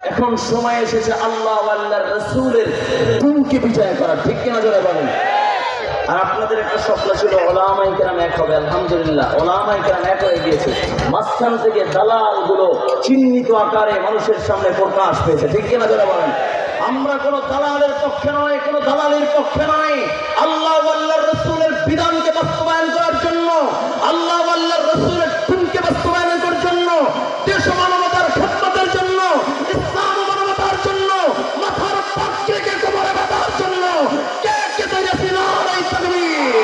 এখন সময় এসেছে আল্লাহ আল্লাহর রাসূলের দিনকে বিজয় করা, ঠিক কিনা জোরে বলেন। আর আপনাদের একটা স্বপ্ন ছিল উলামায়ে কেরাম এক হবে, আলহামদুলিল্লাহ উলামায়ে কেরাম এক হয়ে গিয়েছে। মাঝখান থেকে দালালগুলো চিহ্নিত আকারে মানুষের সামনে প্রকাশ পেয়েছে, ঠিক কিনা জোরে বলেন। আমরা কোন দালালের পক্ষে নয়, কোন দালালের পক্ষে নয়। আল্লাহ আল্লাহর রাসূলের বিধানকে বাস্তবায়ন করার জন্য, আল্লাহ আল্লাহর রাসূলের দিনকে বাস্তবায়ন করার জন্য, দেশ মানবতার খেদমতের জন্য, ইসলাম মানবতার জন্য, মাথার পাককে কোমরে বাঁধার জন্য কে কে তৈরি আছে? নারায়ে তাকবীর।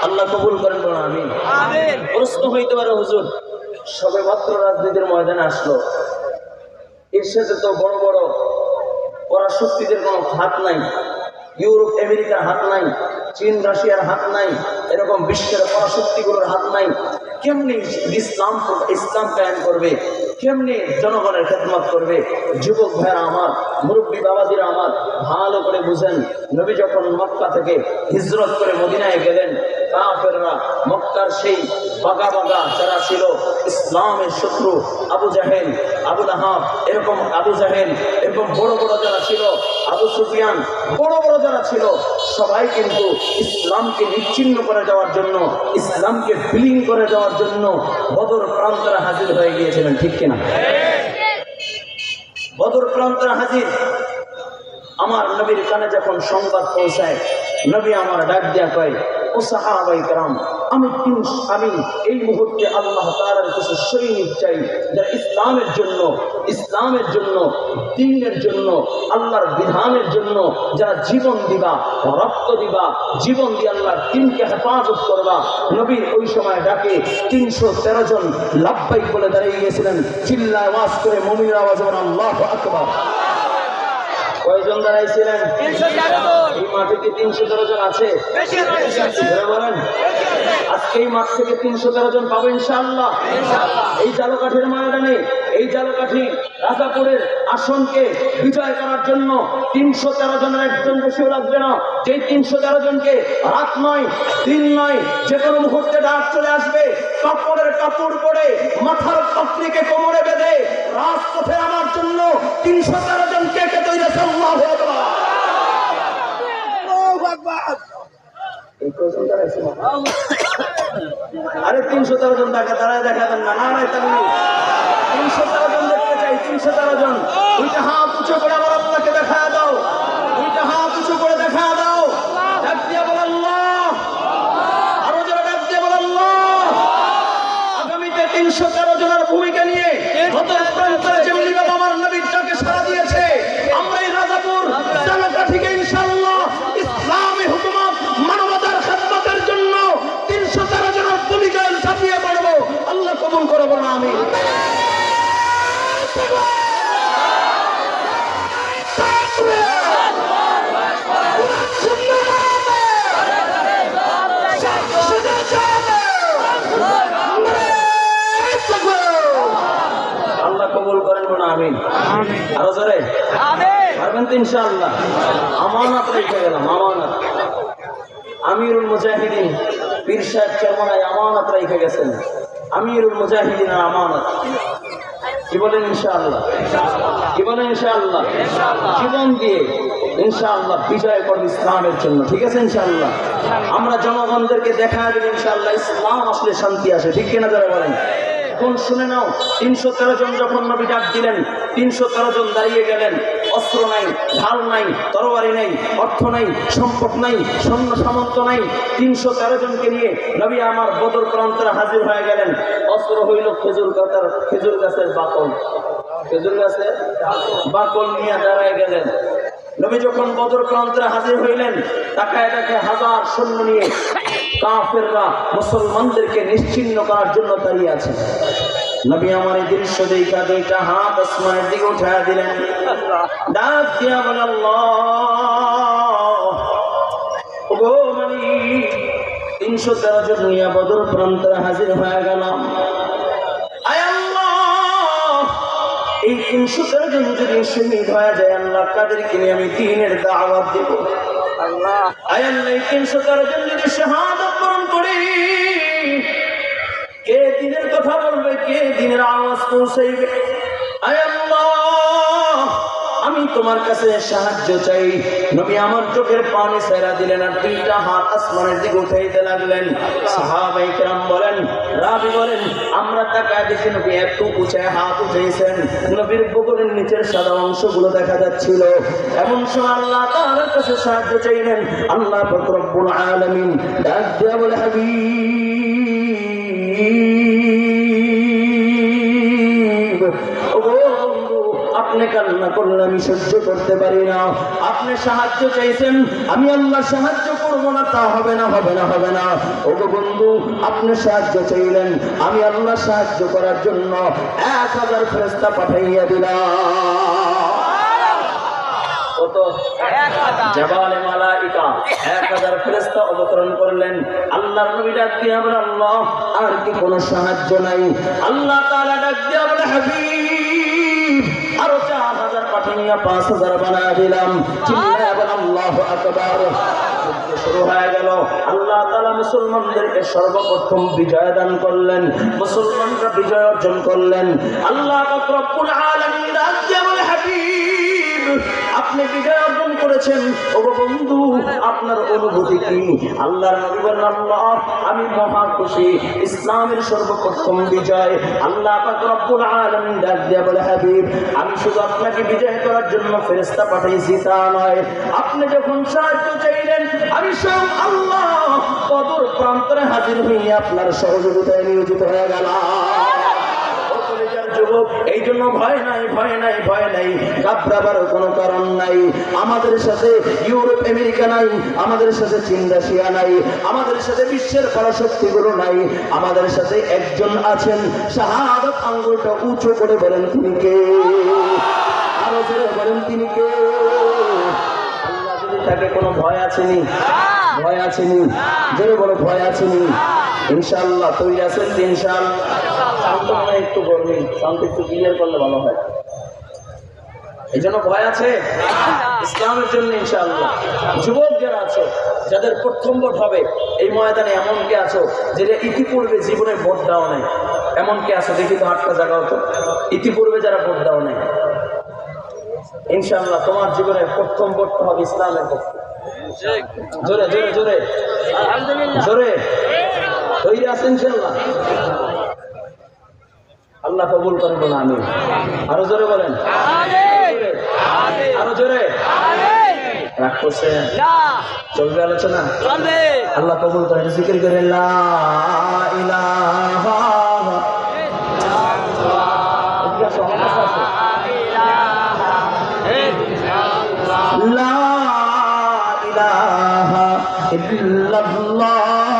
আল্লাহ কবুল করেন, বলুন আমিন। আমিন। প্রশ্ন হইতে পারে, হুজুর সবে মাত্র রাজনীতির ময়দানে আসলো, এর সাথে তো বড় বড় পরাশক্তিদের কোনো হাত নাই, ইউরোপ আমেরিকার হাত নাই, চীন রাশিয়ার হাত নাই, এরকম বিশ্বের পরাশক্তিগুলোর হাত নাই। কেমনি ইসলাম কায়েম করবে, কেমনি জনগণের খেদমত করবে? যুবক ভাইরা আমার, মুরব্বী বাবাজিরা আমার, ভালো করে বুঝেন। নবী যখন মক্কা থেকে হিজরত করে মদিনায় গেলেন, কাফেররা মক্কার সেই বাগা বাগা যারা ছিল ইসলামের শত্রু, আবু জাহেল, আবু লাহাব, এরকম আবু জাহেল, এরকম বড় বড় যারা ছিল, আবু সুফিয়ান, বড় বড় যারা ছিল, সবাই কিন্তু ইসলামকে নিচ্ছিন্ন করে দেওয়ার জন্য, ইসলামকে বিলীন করে দেওয়ার জন্য বদর প্রান্তরে হাজির হয়ে গিয়েছিলেন, ঠিক কিনা? বদর প্রান্তরে হাজির। আমার নবীর কানে যখন সংবাদ পৌঁছায়, নবী আমার ডাক দিয়া কয়, ও সাহাবায়ে কেরাম, আমি এই মুহূর্তে আল্লাহ তাআলার কাছে সৈনিক চাই, যারা ইসলামের জন্য দ্বীনের জন্য, আল্লাহর বিধানের জন্য যারা জীবন দিবা, রক্ত দিবা, জীবন দিয়ে আল্লাহর দ্বীনকে হেফাজত করবা। নবীর ওই সময় ডাকে 313 জন লাব্বাইক বলে দাঁড়িয়ে গিয়েছিলেন। চিল্লায় আওয়াজ করে মুমিনের আওয়াজ বলেন আল্লাহু আকবার। কয়জন দাঁড়াইছিলেন? এই মাঠে কি 313 জন আছে? বলেন, আজকে এই মাঠ থেকে 313 জন পাবো ইনশাআল্লাহ। এই জালকাঠির ময়দানে, এই জালকাঠি রাজাপুরের আসনকে বিজয় করার জন্য 313 জনের একজন বেশিও লাগবে না। যেই 313 জনকে রাত নয়, দিন নয়, যে কোনো মুহূর্তে ডাক চলে আসবে, কাপড়ের কাপড় পরে, মাথার পাপড়িকে কোমরে বেঁধে রাজপথে আমার জন্য 313 জনকে কে তৈরি আছে? আল্লাহু আকবার। আরে 313 জন দাঁড়ায় দেখা দেন না, নারায়ে তাকবীর। 313 জন দেখতে চাই, 313 জন। দুইটা হাত উঁচু করে আমার আল্লাহকে দেখা দাও, দুইটা হাত উঁচু করে দেখা দাও। ডাক দিয়ে বল আল্লাহ, আরো যারা ডাক দিয়ে বল আল্লাহ। আগামীতে 313 জনের ভূমিকা নিয়ে বদর প্রান্তরে যেমনি বাবা আমার নবীর ডাকে সাড়া দিয়েছে, আমরা এই রাজাপুর জালকাঠিকে ইনশাআল্লাহ ইসলামী হুকুমত, মানবতার খেদমতের জন্য 313 জনের ভূমিকায় ঝাঁপিয়ে পড়বো। আল্লাহ কবুল করে, বলুন আমিন। আল্লাহ কবুল করেন, বলুন আমিন। আরো জোরে পারবেন তো ইনশাআল্লাহ। আমানত রেখে গেলাম, আমানত। আমিরুল মুজাহিদিন পীর সাহেব চরমনায় আমানত রেখে গেছেন, আমিরুল মুজাহিদিন আমানত। কি বলেন ইনশাআল্লাহ? কি বলেন ইনশাআল্লাহ? জীবন দিয়ে ইনশাআল্লাহ বিজয় করব ইসলামের জন্য, ঠিক আছে ইনশাআল্লাহ। আমরা জনগণদেরকে দেখা দেব ইনশাআল্লাহ ইসলাম আসলে শান্তি আসে, ঠিক কিনা যারা বলেন। এখন শুনে নাও, 313 জন যখন নবী ডাক দিলেন, 313 জন দাঁড়িয়ে গেলেন। অস্ত্র নাই, ঢাল নাই, তরবারি নাই, অর্থ নাই, সম্পদ নাই, সৈন্য সামন্ত নাই। 313 জনকে নিয়ে নবী আমার বদর প্রান্তরে হাজির হয়ে গেলেন। অস্ত্র হইল খেজুর গাছের বাকল, খেজুর গাছের বাকল নিয়ে দাঁড়ায় গেলেন। নবী যখন বদর প্রান্তরে হাজির হইলেন, তাকায় তাকে হাজার সৈন্য নিয়ে কাফেররা মুসলমানদেরকে নিশ্চিহ্ন করার জন্য দাঁড়িয়ে আছে। নবী আমার এই দৃশ্য দেখা দুইটা হাত আসমানের দিকে উঠায় দিলেন, ডাক দিয়া বলেন আল্লাহ, ওগো মালিক, 313 জন নিয়ে বদর প্রান্তরে হাজির হয়ে গেলাম। আয় আল্লাহ, এই 313 জন যদি শহীদ হয়ে যায়, আল্লাহ কাদেরকে নিয়ে আমি দ্বীনের দাওয়াত দেব? আল্লাহ, আয় আল্লাহ, 313 জন যদি শাহাদাত বরণ করে, কে দ্বীনের কথা বলবে, কে দ্বীনের আওয়াজ পৌঁছাইবে? আয় আল্লাহ, তোমার কাছে সাহায্য চাই। নবী আমার চোখের পানি ছেড়া দিলেন আর দুইটা হাত আসমানের দিকে উঠাইতে লাগলেন। সাহাবায়ে কেরাম বলেন, রাবী বলেন, আমরা তাকায় দেখি নবী একটু উঁচায় হাত উঠাইছেন, নবীর বুকের নিচের সাদা অংশগুলো দেখা যাচ্ছিল। এমন সময় আল্লাহ তাআলার কাছে সাহায্য চাইলেন। আল্লাহ পাক রব্বুল আলামিন ডাক দিয়া বলে, হাবিব, আপনি কান্না করলে আমি সহ্য করতে পারি না। আপনি সাহায্য চাইছেন, আমি আল্লাহ সাহায্য করব না, তা হবে না, হবে না, হবে না। ওগো বন্ধু, আপনি সাহায্য চাইলেন, আমি আল্লাহ সাহায্য করার জন্য 1000 ফেরেশতা পাঠাইয়া দিলাম। কত? জাবালে মালাইকা 1000 ফেরেশতা অবতরণ করলেন। আল্লাহর নবী ডাক দিয়া বলেন, আল্লাহ আর কি কোনো সাহায্য নাই? আল্লাহ তাআলা ডাক দিয়া বলে, হাবিব আরো 4000 পাঠাইয়া 5000 বানায়া দিলাম। চিল্লায়া বলেন আল্লাহু আকবার। শুরু হয়ে গেল। আল্লাহ তাআলা মুসলমানদেরকে সর্বপ্রথম বিজয় দান করলেন, মুসলমানরা বিজয় অর্জন করলেন। আল্লাহ পাক রব্বুল আলামিন ডাক দিয়া বলে, হাবিব আপনি বিজয় অর্জন করেছেন, ওগো বন্ধু আপনার অনুভূতি কি? আল্লাহর নবী বলেন, আল্লাহ আমি মহা খুশি, ইসলামের সর্বপ্রথম বিজয়। আল্লাহ পাক রব্বুল আলামিন ডাক দিয়া বলে, হাবিব আমি শুধু আপনাকে বিজয় করার জন্য ফেরেশতা পাঠাইছি তা নয়, আপনি যখন সাহায্য চাইলেন আমি স্বয়ং আল্লাহ বদর প্রান্তরে হাজির হয়ে আপনার সহযোগিতায় নিয়োজিত হয়ে গেলাম। এই জন্য ভয় নাই, ভয় নাই, ভয় নাই, ঘাবড়াবার কোনো কারণ নাই। আমাদের সাথে ইউরোপ আমেরিকা নাই, আমাদের সাথে চীন রাশিয়া নাই, আমাদের সাথে বিশ্বের পরাশক্তিগুলো নাই। আমাদের সাথে একজন আছেন, শাহাদাত আঙ্গুলটা উঁচু করে বলেন তিনি কে? আরো জোরে বলেন তিনি কে? আল্লাহ যদি থাকে কোনো ভয় আছেনি? ভয় আছেনি? জোরে বলো ভয় আছেনি? ইনশাআল্লাহ তৈরি আছেন? ইনশাআল্লাহ একটু বলবেন, সাউন্ড একটু ক্লিয়ার করলে ভালো হয়। এই জন্য ভয় আছে ইসলামের জন্য ইনশাআল্লাহ। যুবক যারা আছো, যাদের প্রথম ভোট হবে এই ময়দানে, এমন কে আছো যেটা ইতিপূর্বে জীবনে ভোট দাও নাই? এমন কে আছো? দেখি তো হাতটা জায়গা হতো। ইতিপূর্বে যারা ভোট দাও নাই, ইনশাআল্লাহ তোমার জীবনে প্রথম ভোটটা হবে ইসলামের পক্ষে। জোরে জোরে জোরে জোরে তৈরি আছেন ইনশাআল্লাহ? আল্লাহ কবুল করেন বলে আমিন। আরো জোরে বলেন, আরো জোরে। রাগ করছে? চলবে আলোচনা? আল্লাহ কবুল করেন। জিকির করে লা ইলাহা লা ইলাহা ইল্লাল্লাহ